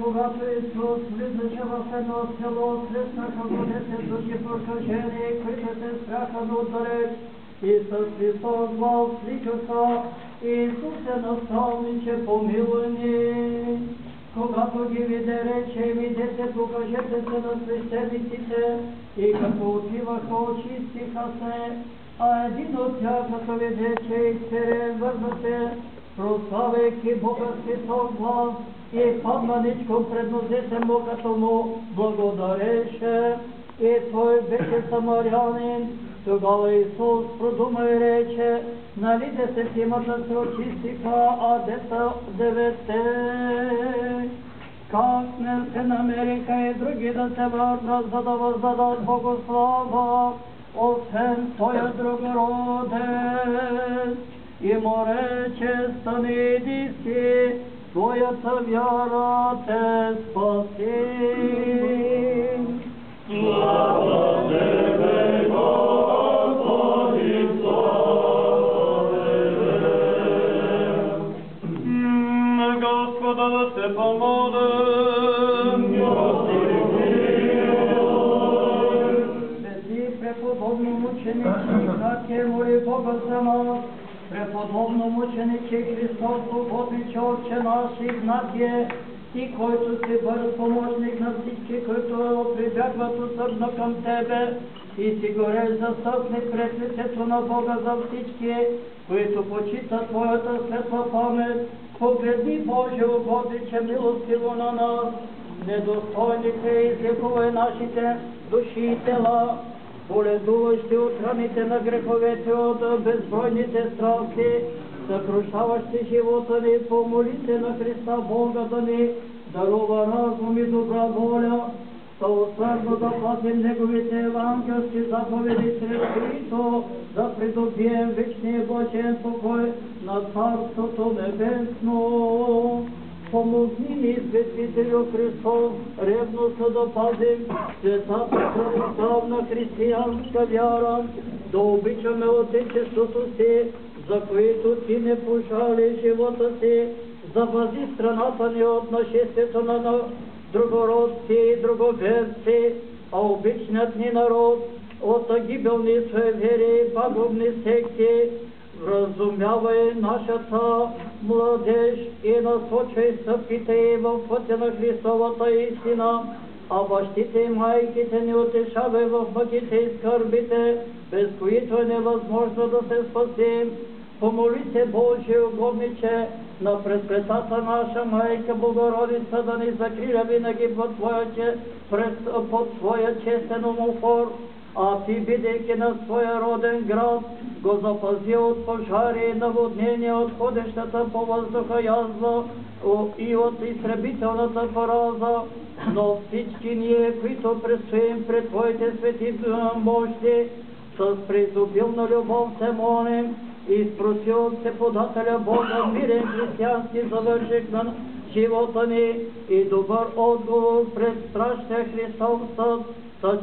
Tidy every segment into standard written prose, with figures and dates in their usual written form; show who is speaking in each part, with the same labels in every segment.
Speaker 1: Когато Исус влизаше в едно село, срещнаха го 10 души прокажени, които се спряха отдалеч и с висок глас викаха: Исусе, наставниче, помилуй ни. Когато ги виде, рече: идете, покажете се на свещениците. И като отиваха, очистиха се, а един от тях, като виде, че е изцелен, върна се, прославяйки Бога с висок глас, и падна ничко пред нозете му, като му благодареше. И той беше самарянин. Тогава Исус продума и рече: нали 10 се очистиха, а 9? Как не се намериха и други да се върнат, за да въздадат Богу слава, освен той другороден? И му рече: стани, иди си, твоята вяра те спаси.
Speaker 2: Слава Тебе, Господи, слава Тебе. Господа да се помолим. Господи, помилуй.
Speaker 1: Свети преподобно мученичи, Игнатие, моли Бога за нас. Преподобно мучениче Христос, угодниче Отче наш Игнатие, ти, който си бъл помощник на всички, които прибягват усърдно към Тебе, и си гореш застъпник пред лицето на Бога за всички, които почитат Твоята светла памет. Погледни, Боже, угодниче, милостиво на нас, недостойните, излекувай нашите души и тела, боледуващи от раните на греховете, от безбройните страсти, съкрушаващи живота ни, помолите на Христа Бога да ни дарува разум и добра воля, да усърдно да пазим Неговите евангелски заповеди чрез Христо, да придобием вечния блажен покой на Царството Небесно. Помогни ни, Светителю Христос, ревностно да пазим светата православна християнска вяра, да обичаме Отечеството си, за които Ти не пожали живота си, запази страната ни от нашествието на другородци и друговерци, а обичният ни народ от гибелни суеверия и пагубни секти. Вразумявай нашата младеж и насочвай стъпките й в пътя на Христовата истина, а бащите и майките ни утешавай в мъките и скърбите, без които е невъзможно да се спасим. Помоли се, Божие угодниче, на пресветата наша Майка Богородица, да ни закриля винаги под своя честен умофор, а Ти, бидейки на своя роден град, го запази от пожари и наводнения, от ходещата по въздуха язва и от изтребителната пораза. Но всички ние, които предстоим пред Твоите свети мощи, с преизобилна любов се молим и спроси от Всеподателя Бога мирен християнски завършек на живота ни и добър отговор пред страшния Христов съд,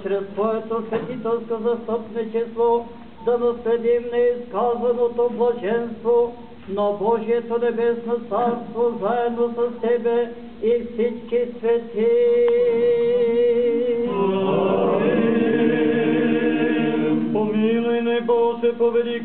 Speaker 1: чрез Твоето светителско застъпничество да наследим неизказаното блаженство на Божието небесно царство, заедно с Тебе и всички свети.
Speaker 2: Помилуй, Боже, поведи